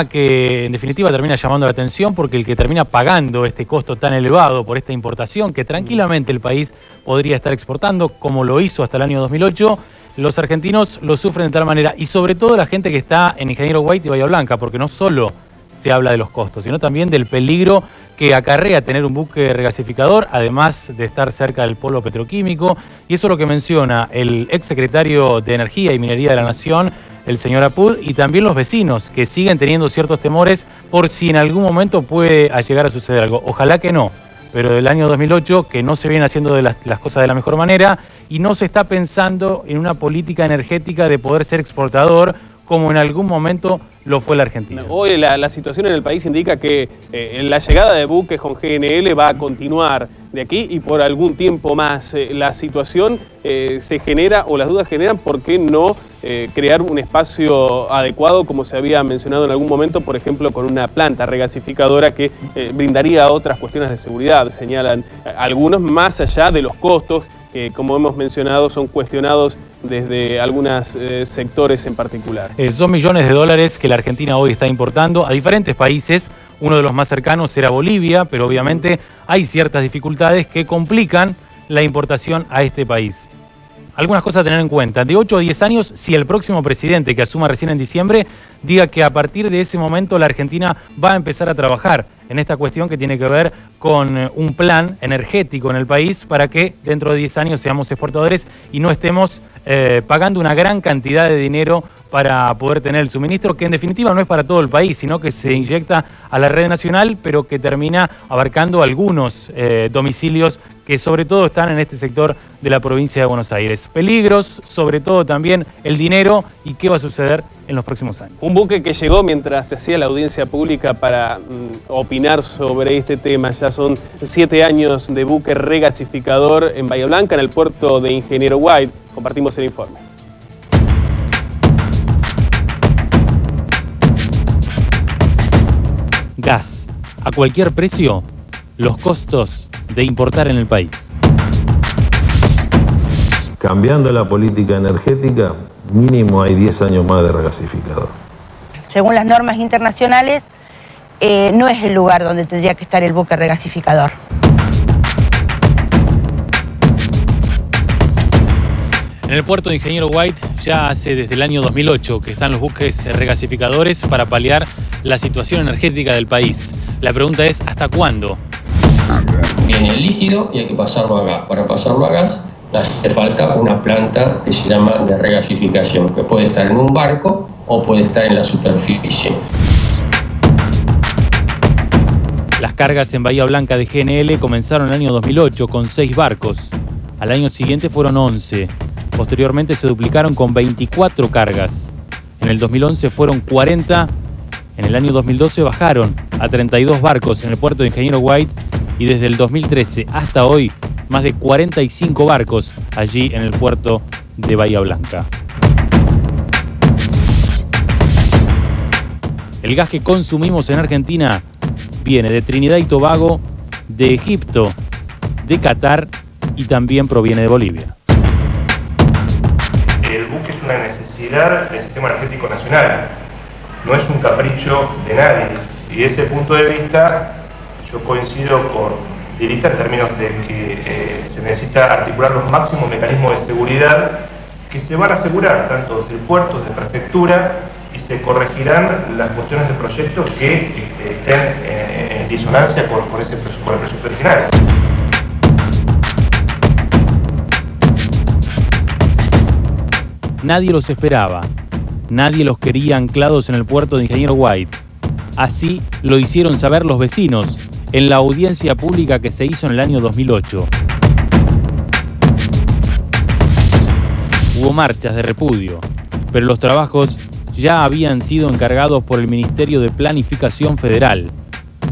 que en definitiva termina llamando la atención porque el que termina pagando este costo tan elevado por esta importación que tranquilamente el país podría estar exportando como lo hizo hasta el año 2008, los argentinos lo sufren de tal manera y sobre todo la gente que está en Ingeniero White y Bahía Blanca, porque no solo se habla de los costos, sino también del peligro que acarrea tener un buque regasificador, además de estar cerca del polo petroquímico, y eso es lo que menciona el exsecretario de Energía y Minería de la Nación, el señor Apud, y también los vecinos, que siguen teniendo ciertos temores por si en algún momento puede llegar a suceder algo. Ojalá que no, pero del año 2008, que no se vienen haciendo las cosas de la mejor manera, y no se está pensando en una política energética de poder ser exportador, como en algún momento lo fue la Argentina. Hoy la situación en el país indica que la llegada de buques con GNL va a continuar de aquí y por algún tiempo más. La situación se genera, o las dudas generan, ¿por qué no crear un espacio adecuado, como se había mencionado en algún momento, por ejemplo, con una planta regasificadora que brindaría otras cuestiones de seguridad? Señalan algunos, más allá de los costos, que como hemos mencionado son cuestionados desde algunos sectores en particular. Son millones de dólares que la Argentina hoy está importando a diferentes países. Uno de los más cercanos era Bolivia, pero obviamente hay ciertas dificultades que complican la importación a este país. Algunas cosas a tener en cuenta. De 8 a 10 años, si el próximo presidente que asuma recién en diciembre diga que a partir de ese momento la Argentina va a empezar a trabajar en esta cuestión que tiene que ver con un plan energético en el país para que dentro de 10 años seamos exportadores y no estemos pagando una gran cantidad de dinero para poder tener el suministro, que en definitiva no es para todo el país, sino que se inyecta a la red nacional, pero que termina abarcando algunos domicilios que sobre todo están en este sector de la provincia de Buenos Aires. Peligros, sobre todo también el dinero y qué va a suceder en los próximos años. Un buque que llegó mientras se hacía la audiencia pública para opinar sobre este tema. Ya son 7 años de buque regasificador en Bahía Blanca, en el puerto de Ingeniero White. Compartimos el informe. Gas. A cualquier precio, los costos de importar en el país. Cambiando la política energética, mínimo hay 10 años más de regasificador. Según las normas internacionales, no es el lugar donde tendría que estar el buque regasificador. En el puerto de Ingeniero White ya hace desde el año 2008 que están los buques regasificadores para paliar la situación energética del país. La pregunta es, ¿hasta cuándo? Viene el líquido y hay que pasarlo a gas. Para pasarlo a gas hace falta una planta que se llama de regasificación, que puede estar en un barco o puede estar en la superficie. Las cargas en Bahía Blanca de GNL comenzaron en el año 2008 con 6 barcos. Al año siguiente fueron 11. Posteriormente se duplicaron con 24 cargas. En el 2011 fueron 40. En el año 2012 bajaron a 32 barcos en el puerto de Ingeniero White y desde el 2013 hasta hoy más de 45 barcos allí en el puerto de Bahía Blanca. El gas que consumimos en Argentina viene de Trinidad y Tobago, de Egipto, de Qatar y también proviene de Bolivia. El buque es una necesidad del sistema energético nacional, no es un capricho de nadie. Y desde ese punto de vista yo coincido con Lilita en términos de que se necesita articular los máximos mecanismos de seguridad que se van a asegurar tanto desde el puerto, desde prefectura, y se corregirán las cuestiones del proyecto que estén en disonancia con el presupuesto original. Nadie los esperaba, nadie los quería anclados en el puerto de Ingeniero White. Así lo hicieron saber los vecinos en la audiencia pública que se hizo en el año 2008. Hubo marchas de repudio, pero los trabajos ya habían sido encargados por el Ministerio de Planificación Federal,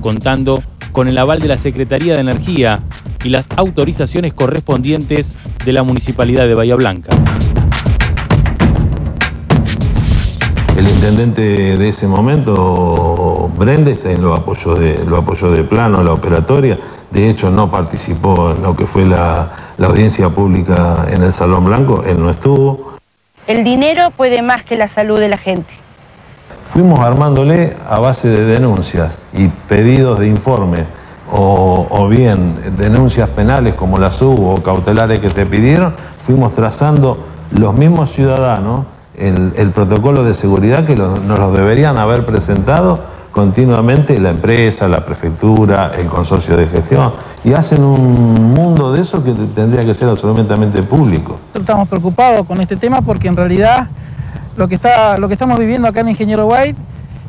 contando con el aval de la Secretaría de Energía y las autorizaciones correspondientes de la Municipalidad de Bahía Blanca. El intendente de ese momento, Brendestein, lo apoyó de plano, la operatoria. De hecho, no participó en lo que fue la audiencia pública en el Salón Blanco, él no estuvo. El dinero puede más que la salud de la gente. fuimos armándole a base de denuncias y pedidos de informe, o bien denuncias penales como las hubo, o cautelares que se pidieron, fuimos trazando los mismos ciudadanos el protocolo de seguridad que nos los deberían haber presentado continuamente la empresa, la prefectura, el consorcio de gestión, y hacen un mundo de eso que tendría que ser absolutamente público. Estamos preocupados con este tema porque en realidad lo que estamos viviendo acá en Ingeniero White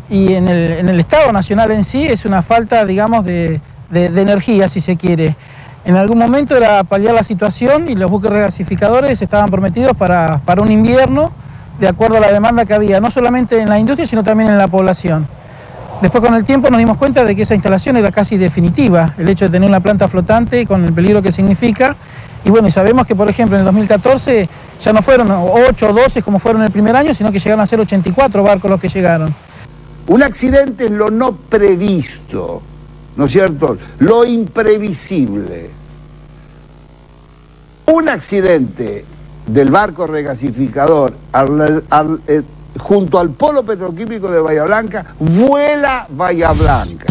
y en el Estado Nacional en sí es una falta, digamos, de energía, si se quiere. En algún momento era paliar la situación y los buques regasificadores estaban prometidos para un invierno, de acuerdo a la demanda que había, no solamente en la industria, sino también en la población. Después, con el tiempo, nos dimos cuenta de que esa instalación era casi definitiva, el hecho de tener una planta flotante con el peligro que significa. Y bueno, y sabemos que, por ejemplo, en el 2014 ya no fueron 8 o 12 como fueron el primer año, sino que llegaron a ser 84 barcos los que llegaron. Un accidente es lo no previsto, ¿no es cierto? Lo imprevisible. Un accidente del barco regasificador junto al polo petroquímico de Bahía Blanca, vuela Bahía Blanca.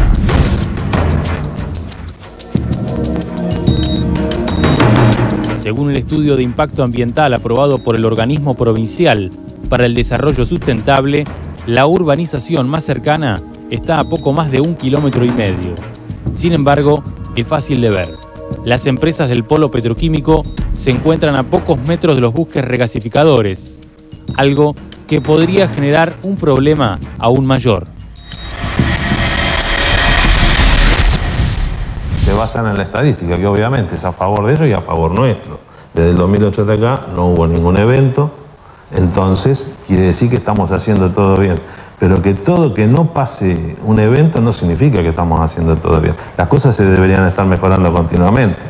Según el estudio de impacto ambiental aprobado por el Organismo Provincial para el Desarrollo Sustentable, la urbanización más cercana está a poco más de 1,5 kilómetros. Sin embargo, es fácil de ver. Las empresas del polo petroquímico se encuentran a pocos metros de los buques regasificadores, algo que podría generar un problema aún mayor. Se basan en la estadística, que obviamente es a favor de ellos y a favor nuestro. Desde el 2008 hasta acá no hubo ningún evento, entonces quiere decir que estamos haciendo todo bien. Pero que no pase un evento no significa que estamos haciendo todo bien. Las cosas se deberían estar mejorando continuamente.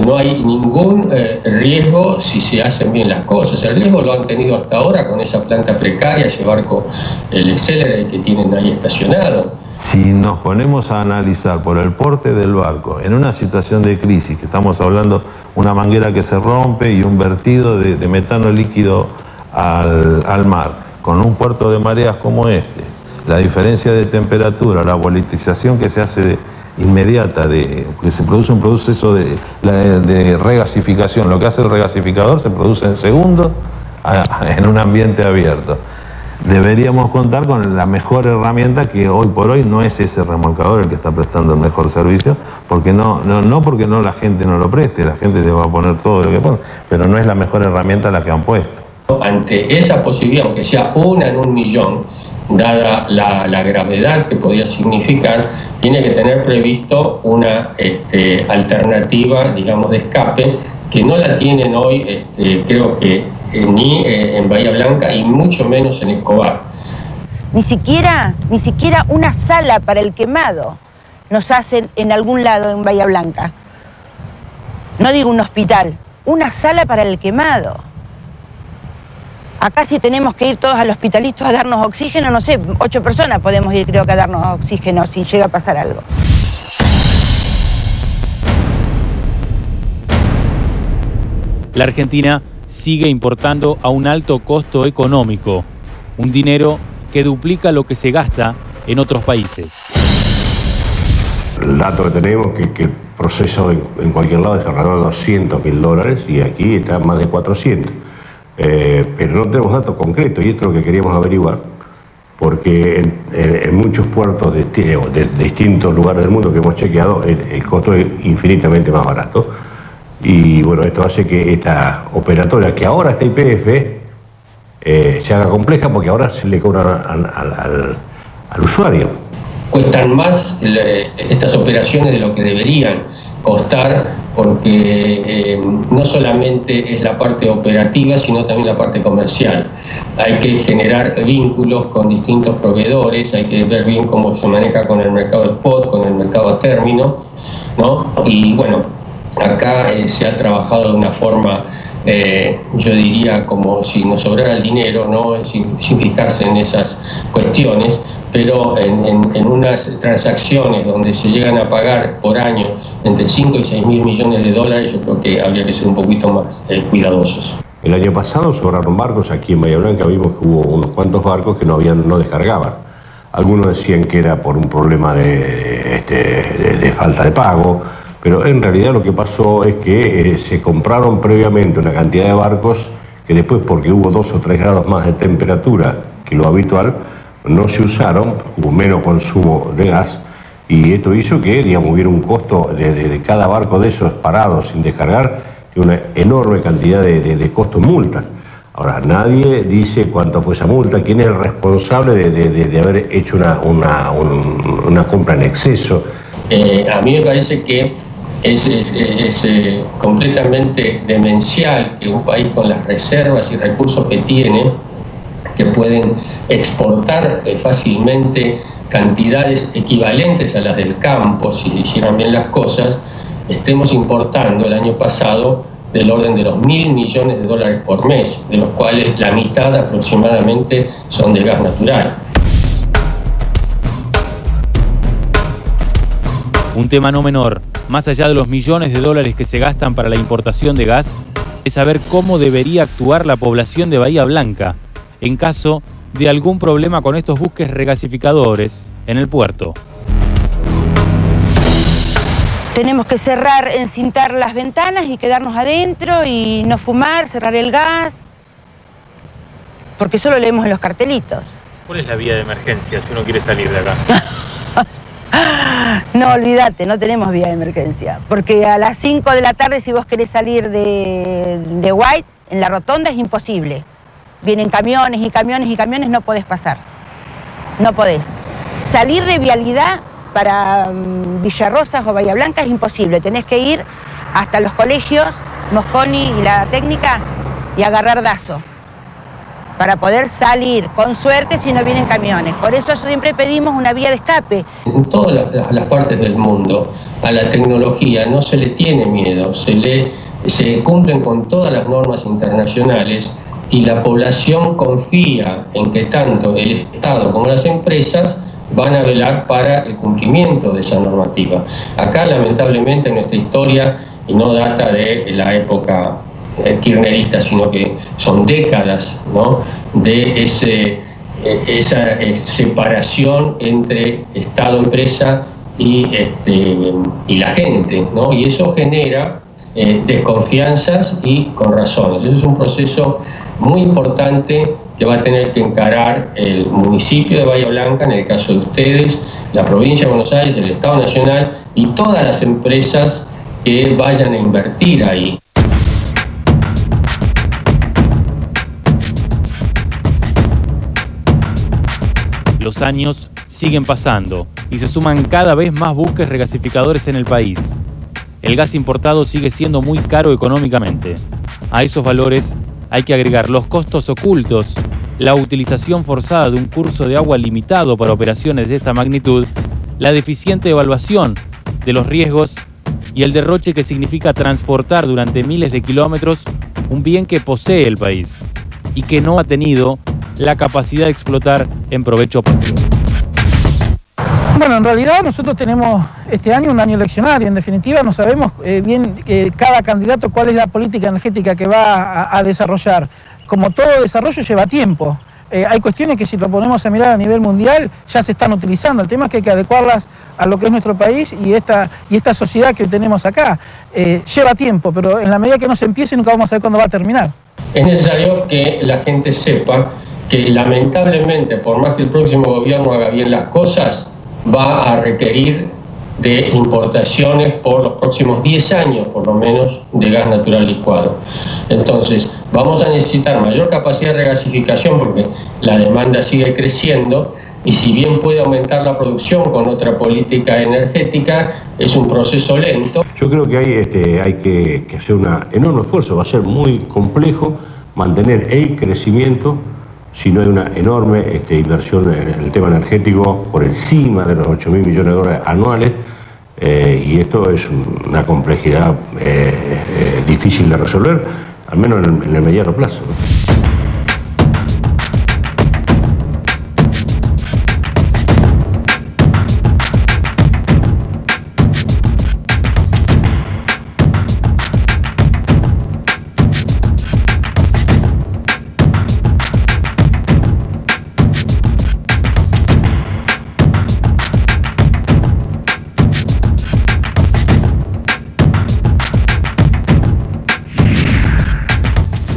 No hay ningún riesgo si se hacen bien las cosas. El riesgo lo han tenido hasta ahora con esa planta precaria, ese barco, el Exceler que tienen ahí estacionado. Si nos ponemos a analizar por el porte del barco, en una situación de crisis, que estamos hablando una manguera que se rompe y un vertido de metano líquido al mar, con un puerto de mareas como este, la diferencia de temperatura, la volitización que se hace inmediata, que se produce un proceso de regasificación, lo que hace el regasificador se produce en segundos en un ambiente abierto. Deberíamos contar con la mejor herramienta, que hoy por hoy no es ese remolcador el que está prestando el mejor servicio, porque no porque la gente no lo preste, la gente le va a poner todo lo que pone, pero no es la mejor herramienta la que han puesto. Ante esa posibilidad, aunque sea una en 1.000.000, dada la gravedad que podía significar, tiene que tener previsto una alternativa, digamos, de escape, que no la tienen hoy, creo que ni en Bahía Blanca y mucho menos en Escobar. Ni siquiera una sala para el quemado nos hacen en algún lado en Bahía Blanca. No digo un hospital, una sala para el quemado. Acá si tenemos que ir todos al hospitalito a darnos oxígeno, no sé, 8 personas podemos ir, creo que a darnos oxígeno si llega a pasar algo. La Argentina sigue importando a un alto costo económico, un dinero que duplica lo que se gasta en otros países. El dato que tenemos es que el proceso en cualquier lado es alrededor de $200.000 y aquí está más de 400. Pero no tenemos datos concretos y esto es lo que queríamos averiguar, porque en muchos puertos de distintos lugares del mundo que hemos chequeado, el costo es infinitamente más barato. Y bueno, esto hace que esta operatoria, que ahora está YPF, se haga compleja porque ahora se le cobra al usuario. Cuestan más estas operaciones de lo que deberían costar, porque no solamente es la parte operativa, sino también la parte comercial. Hay que generar vínculos con distintos proveedores, hay que ver bien cómo se maneja con el mercado spot, con el mercado a término, ¿no? Y bueno, acá se ha trabajado de una forma, yo diría, como si nos sobrara el dinero, ¿no? sin fijarse en esas cuestiones, pero en unas transacciones donde se llegan a pagar por año entre 5 y 6 mil millones de dólares, yo creo que habría que ser un poquito más cuidadosos. El año pasado sobraron barcos aquí en Bahía Blanca, vimos que hubo unos cuantos barcos que no descargaban. Algunos decían que era por un problema de falta de pago, pero en realidad lo que pasó es que se compraron previamente una cantidad de barcos que después, porque hubo 2 o 3 grados más de temperatura que lo habitual, no se usaron, hubo menos consumo de gas, y esto hizo que, digamos, hubiera un costo de cada barco de esos parados sin descargar, una enorme cantidad de costos multas. Ahora, nadie dice cuánto fue esa multa, quién es el responsable de haber hecho una compra en exceso. A mí me parece que es completamente demencial que un país con las reservas y recursos que tiene, que pueden exportar fácilmente cantidades equivalentes a las del campo, si hicieran bien las cosas, estemos importando el año pasado del orden de los $1.000 millones por mes, de los cuales la mitad aproximadamente son de gas natural. Un tema no menor, más allá de los millones de dólares que se gastan para la importación de gas, es saber cómo debería actuar la población de Bahía Blanca en caso de algún problema con estos buques regasificadores en el puerto. Tenemos que cerrar, encintar las ventanas y quedarnos adentro y no fumar, cerrar el gas, porque solo leemos en los cartelitos. ¿Cuál es la vía de emergencia si uno quiere salir de acá? No, olvídate, no tenemos vía de emergencia, porque a las 5 de la tarde si vos querés salir de White, en la rotonda es imposible. Vienen camiones y camiones y camiones, no podés pasar, no podés. Salir de vialidad para Villarrosas o Bahía Blanca es imposible, tenés que ir hasta los colegios, Mosconi y la técnica, y agarrar Dazo, para poder salir, con suerte si no vienen camiones. Por eso siempre pedimos una vía de escape. En todas las partes del mundo a la tecnología no se le tiene miedo, se cumplen con todas las normas internacionales y la población confía en que tanto el Estado como las empresas van a velar para el cumplimiento de esa normativa. Acá, lamentablemente, en nuestra historia, y no data de la época kirchnerista, sino que son décadas, ¿no?, de esa separación entre Estado-empresa y la gente, ¿no? Y eso genera desconfianzas y con razones. Eso es un proceso muy importante que va a tener que encarar el municipio de Bahía Blanca, en el caso de ustedes, la provincia de Buenos Aires, el Estado Nacional y todas las empresas que vayan a invertir ahí. Los años siguen pasando y se suman cada vez más buques regasificadores en el país. El gas importado sigue siendo muy caro económicamente. A esos valores hay que agregar los costos ocultos, la utilización forzada de un curso de agua limitado para operaciones de esta magnitud, la deficiente evaluación de los riesgos y el derroche que significa transportar durante miles de kilómetros un bien que posee el país y que no ha tenido la capacidad de explotar en provecho propio. Bueno, en realidad nosotros tenemos este año un año eleccionario, en definitiva no sabemos bien cada candidato cuál es la política energética que va a desarrollar. Como todo desarrollo lleva tiempo. Hay cuestiones que si lo ponemos a mirar a nivel mundial ya se están utilizando. El tema es que hay que adecuarlas a lo que es nuestro país y esta sociedad que hoy tenemos acá. Lleva tiempo, pero en la medida que no se empiece nunca vamos a saber cuándo va a terminar. Es necesario que la gente sepa que lamentablemente, por más que el próximo gobierno haga bien las cosas, va a requerir de importaciones por los próximos 10 años, por lo menos, de gas natural licuado. Entonces, vamos a necesitar mayor capacidad de regasificación porque la demanda sigue creciendo y si bien puede aumentar la producción con otra política energética, es un proceso lento. Yo creo que hay que hacer un enorme esfuerzo, va a ser muy complejo mantener el crecimiento si no hay una enorme inversión en el tema energético por encima de los 8.000 millones de dólares anuales, y esto es una complejidad difícil de resolver, al menos en el mediano plazo.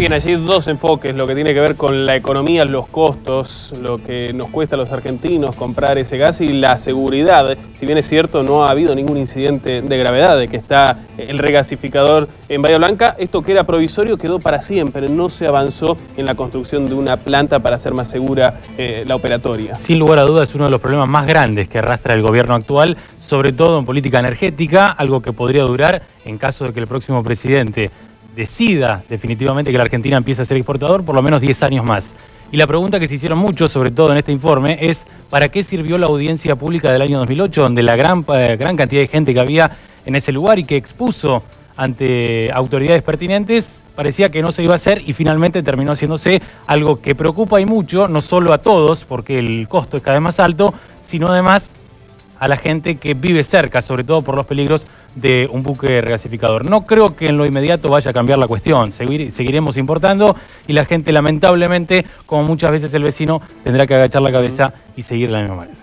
Bien, allí dos enfoques, lo que tiene que ver con la economía, los costos, lo que nos cuesta a los argentinos comprar ese gas y la seguridad. Si bien es cierto, no ha habido ningún incidente de gravedad de que está el regasificador en Bahía Blanca, esto que era provisorio quedó para siempre, no se avanzó en la construcción de una planta para hacer más segura la operatoria. Sin lugar a dudas es uno de los problemas más grandes que arrastra el gobierno actual, sobre todo en política energética, algo que podría durar en caso de que el próximo presidente decida definitivamente que la Argentina empiece a ser exportador por lo menos 10 años más. Y la pregunta que se hicieron muchos, sobre todo en este informe, es ¿para qué sirvió la audiencia pública del año 2008, donde la gran cantidad de gente que había en ese lugar y que expuso ante autoridades pertinentes parecía que no se iba a hacer y finalmente terminó haciéndose algo que preocupa y mucho, no solo a todos, porque el costo es cada vez más alto, sino además a la gente que vive cerca, sobre todo por los peligros de un buque regasificador. No creo que en lo inmediato vaya a cambiar la cuestión, seguiremos importando y la gente lamentablemente, como muchas veces el vecino, tendrá que agachar la cabeza y seguir de la misma manera.